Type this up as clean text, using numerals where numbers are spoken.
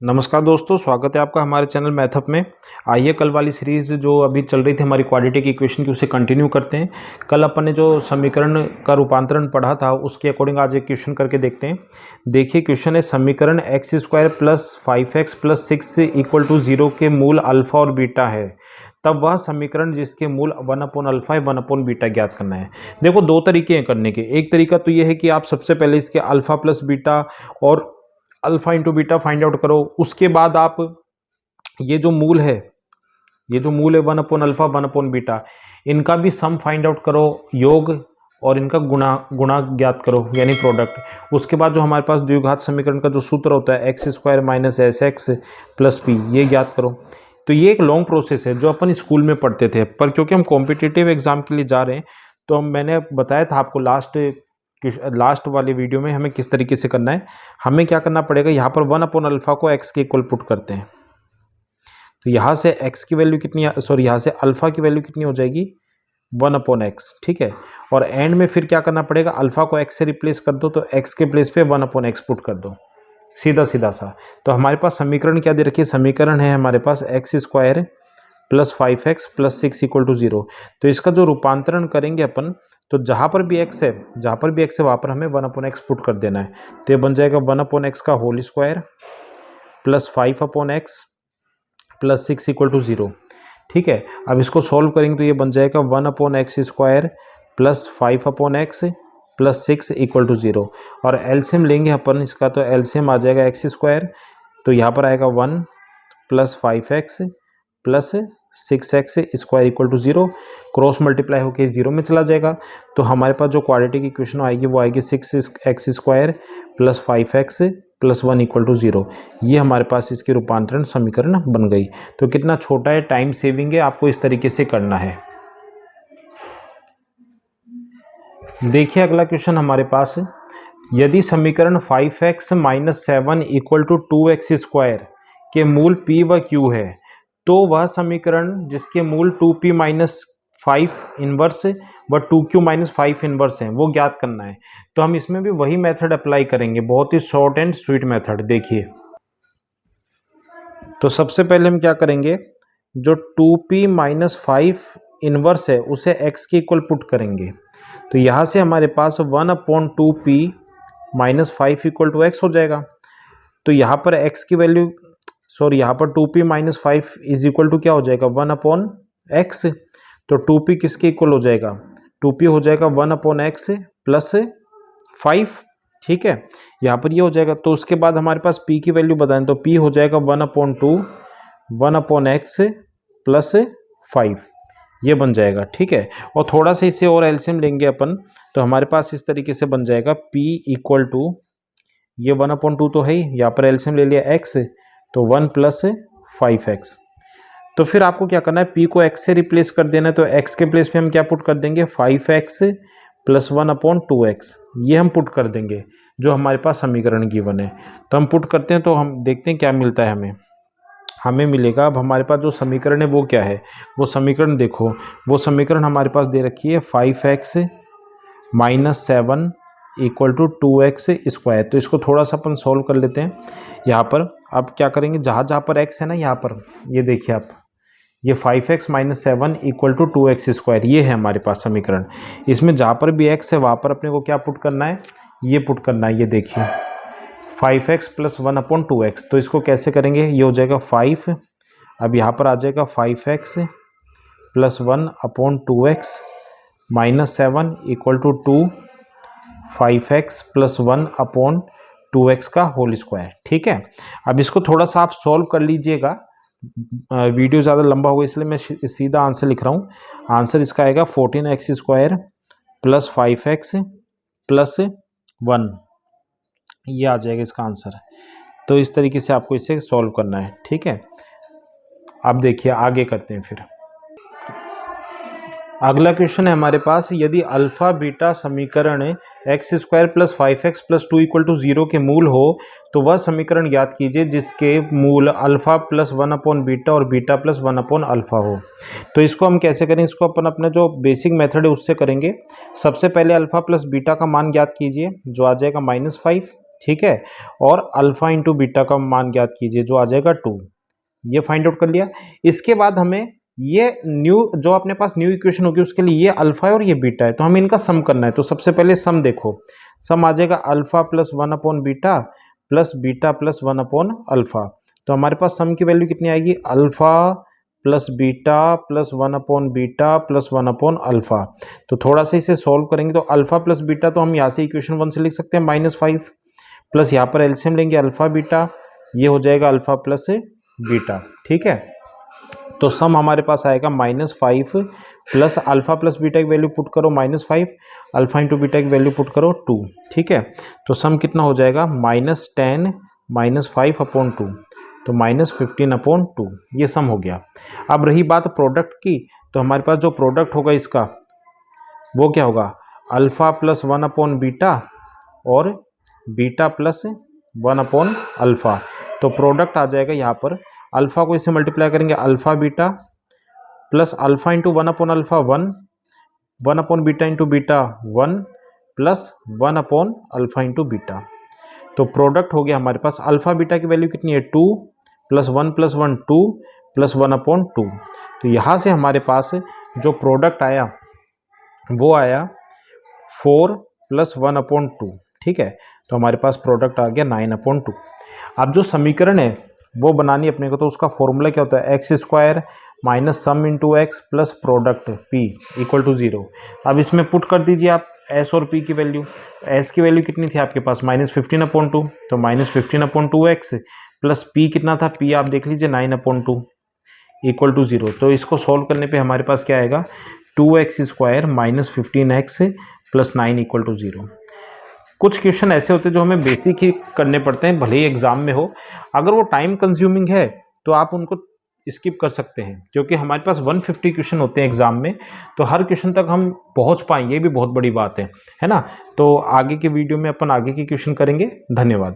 नमस्कार दोस्तों, स्वागत है आपका हमारे चैनल मैथअप में। आइए कल वाली सीरीज़ जो अभी चल रही थी हमारी क्वाड्रेटिक इक्वेशन की, उसे कंटिन्यू करते हैं। कल अपन ने जो समीकरण का रूपांतरण पढ़ा था उसके अकॉर्डिंग आज एक क्वेश्चन करके देखते हैं। देखिए क्वेश्चन है, समीकरण x square plus 5x plus 6 equal to 0 के मूल अल्फा और बीटा है, तब वह समीकरण जिसके मूल 1/अल्फा 1/बीटा ज्ञात करना है। देखो दो तरीके हैं करने के। एक तरीका तो ये है कि आप सबसे पहले इसके अल्फा प्लस बीटा और alpha into beta find out करो। उसके बाद आप ये जो मूल है 1/अल्फा 1/बीटा, इनका भी सम फाइंड आउट करो, योग, और इनका गुणा ज्ञात करो यानी प्रोडक्ट। उसके बाद जो हमारे पास द्विघात समीकरण का जो सूत्र होता है x square minus S x plus P, ये ज्ञात करो। तो ये एक लॉन्ग प्रोसेस है जो अपन स्कूल में पढ़ते थे, पर क्योंकि हम कॉम्पिटिटिव एग्जाम के लिए जा रहे हैं तो मैंने बताया था आपको लास्ट वाली वीडियो में हमें किस तरीके से करना है। हमें क्या करना पड़ेगा, यहाँ पर 1/अल्फा को x के इक्वल पुट करते हैं, तो यहाँ से x की वैल्यू कितनी, सॉरी यहाँ से अल्फा की वैल्यू कितनी हो जाएगी 1/x, ठीक है। और एंड में फिर क्या करना पड़ेगा, अल्फा को x से रिप्लेस कर दो, तो x के प्लेस पे 1/x पुट कर दो, सीधा सीधा सा। तो हमारे पास समीकरण क्या दे रखी है, समीकरण है हमारे पास X square plus 5x plus 6 equal to 0। तो इसका जो रूपांतरण करेंगे अपन, तो जहाँ पर भी x है वहाँ पर हमें 1/x पुट कर देना है। तो ये बन जाएगा 1/x का whole square plus 5/x plus 6 equal to 0, ठीक है। अब इसको सॉल्व करेंगे तो ये बन जाएगा 1/x square plus 5/x plus 6 equal to 0। और एलसीएम लेंगे अपन इसका, तो एलसीएम आ जाएगा एक्स स्क्वायर, तो यहाँ पर आएगा 1 plus 5x plus 6x square equal to 0। Cross multiply होकर 0 में चला जाएगा। तो हमारे पास जो क्वाड्रेटिक इक्वेशन आएगी वो आएगी 6x square plus 5x plus 1 equal to 0। ये हमारे पास इसकी रूपांतरण समीकरण बन गई। तो कितना छोटा है, टाइम सेविंग है, आपको इस तरीके से करना है। देखिए अगला क्वेश्चन हमारे पास है, यदि समीकरण 5x minus 7 equal to 2x square के मूल p व q है, तो वह समीकरण जिसके मूल 2p माइनस 5 इनवर्स व 2q माइनस 5 इनवर्स हैं वो ज्ञात करना है। तो हम इसमें भी वही मेथड अप्लाई करेंगे, बहुत ही शॉर्ट एंड स्वीट मेथड। देखिए तो सबसे पहले हम क्या करेंगे, जो 2p माइनस 5 इनवर्स है उसे x के इक्वल पुट करेंगे। तो यहाँ से हमारे पास 1/2p minus 5 equal to x हो जाएगा। तो यहाँ पर x की वैल्यू, सॉरी यहाँ पर 2p minus 5 is equal to क्या हो जाएगा 1/x। तो 2p किसके इक्वल हो जाएगा, 2p हो जाएगा 1/x प्लस 5, ठीक है। यहाँ पर ये हो जाएगा। तो उसके बाद हमारे पास p की वैल्यू बताएं, तो p हो जाएगा 1/x प्लस 5, ये बन जाएगा, ठीक है। और थोड़ा सा इसे और एलसीएम लेंगे अपन, तो हमारे पास इस तरीके से बन जाएगा p इक्वल टू, ये 1/2 तो है ही, यहाँ पर एलसीएम ले लिया x, तो 1 प्लस 5x। तो फिर आपको क्या करना है, p को x से रिप्लेस कर देना है। तो x के प्लेस पे हम क्या पुट कर देंगे, 5x प्लस 1/2x, ये हम पुट कर देंगे जो हमारे पास समीकरण गिवन है। तो हम पुट करते हैं, तो हम देखते हैं क्या मिलता है हमें मिलेगा। अब हमारे पास जो समीकरण है वो क्या है, वो समीकरण देखो, वो समीकरण हमारे पास दे रखी है 5x minus 7 equal to 2x square. तो इसको थोड़ा सा अपन सॉल्व कर लेते हैं यहाँ पर। अब क्या करेंगे, जहाँ जहाँ पर x है ना, यहाँ पर ये देखिए आप, ये 5x minus 7 equal to 2x square, ये है हमारे पास समीकरण। इसमें जहाँ पर भी x है वहाँ पर अपने को क्या पुट करना है, ये पुट करना है। ये देखिए 5x प्लस 1/2x, तो इसको कैसे करेंगे, ये हो जाएगा 5, अब यहाँ पर आ जाएगा 5x plus 1/2x minus 7 equal to 2 5x plus 1/2x का होल स्क्वायर, ठीक है। अब इसको थोड़ा सा आप सॉल्व कर लीजिएगा, वीडियो ज़्यादा लंबा होगा इसलिए मैं सीधा आंसर लिख रहा हूँ। आंसर इसका आएगा 14x square plus 5x plus 1, ये आ जाएगा इसका आंसर। तो इस तरीके से आपको इसे सॉल्व करना है, ठीक है। अब देखिए आगे करते हैं फिर। अगला क्वेश्चन है हमारे पास, यदि अल्फा बीटा समीकरण x square plus 5x plus 2 equal to 0 के मूल हो, तो वह समीकरण ज्ञात कीजिए जिसके मूल अल्फा प्लस 1/बीटा और बीटा प्लस 1/अल्फा हो। तो इसको हम कैसे करें, इसको अपन अपने जो बेसिक मेथड है उससे करेंगे। सबसे पहले अल्फा प्लस बीटा का मान ज्ञात कीजिए, जो आ जाएगा -5, ठीक है, और अल्फा इंटू बीटा का मान ज्ञात कीजिए जो आ जाएगा 2। ये फाइंड आउट कर लिया। इसके बाद हमें ये न्यू जो अपने पास न्यू इक्वेशन होगी उसके लिए ये अल्फा है और ये बीटा है, तो हमें इनका सम करना है। तो सबसे पहले सम देखो, सम आ जाएगा alpha plus 1 upon beta plus beta plus 1 upon alpha. तो हमारे पास सम की वैल्यू कितनी आएगी, alpha plus beta plus 1 upon beta plus 1 upon alpha. तो थोड़ा सा इसे सॉल्व करेंगे तो अल्फा प्लस बीटा तो हम यहाँ से इक्वेशन 1 से लिख सकते हैं -5 प्लस यहाँ पर एलसीएम लेंगे अल्फा बीटा, ये हो जाएगा अल्फा प्लस बीटा। ठीक है, तो सम हमारे पास आएगा -5 प्लस अल्फा प्लस बीटा की वैल्यू पुट करो -5, अल्फा इंटू बीटा की वैल्यू पुट करो 2। ठीक है, तो सम कितना हो जाएगा -10 -5 अपॉन 2, तो -15 अपॉन 2, ये सम हो गया। अब रही बात प्रोडक्ट की, तो हमारे पास जो प्रोडक्ट होगा इसका वो क्या होगा, अल्फा प्लस 1 अपॉन बीटा और बीटा प्लस 1 अपॉन अल्फा। तो प्रोडक्ट आ जाएगा यहाँ पर, अल्फा को इससे मल्टीप्लाई करेंगे alpha beta plus alpha into 1 upon alpha 1 upon beta into beta 1 plus 1 upon alpha into beta. तो प्रोडक्ट हो गया हमारे पास, अल्फा बीटा की वैल्यू कितनी है 2 प्लस 1 प्लस 1 2 प्लस 1 अपॉन 2। तो यहाँ से हमारे पास जो प्रोडक्ट आया वो आया 4 प्लस 1 अपॉन 2। ठीक है, तो हमारे पास प्रोडक्ट आ गया 9 अपॉन 2। अब जो समीकरण है वो बनानी अपने को, तो उसका फॉर्मूला क्या होता है, x square minus sum into x plus product p equal to 0। अब इसमें पुट कर दीजिए आप एस और पी की वैल्यू। एस की वैल्यू कितनी थी आपके पास -15 अपॉन 2, तो -15 अपॉन 2 एक्स प्लस पी कितना था, पी आप देख लीजिए 9 अपॉन 2 इक्वल टू 0। तो इसको सॉल्व करने पे हमारे पास क्या आएगा, 2x square -15x plus 9 equal to 0। कुछ क्वेश्चन ऐसे होते हैं जो हमें बेसिक ही करने पड़ते हैं, भले ही एग्जाम में हो। अगर वो टाइम कंज्यूमिंग है तो आप उनको स्किप कर सकते हैं, क्योंकि हमारे पास 150 क्वेश्चन होते हैं एग्जाम में, तो हर क्वेश्चन तक हम पहुंच पाएं ये भी बहुत बड़ी बात है ना। तो आगे के वीडियो में अपन आगे के क्वेश्चन करेंगे। धन्यवाद।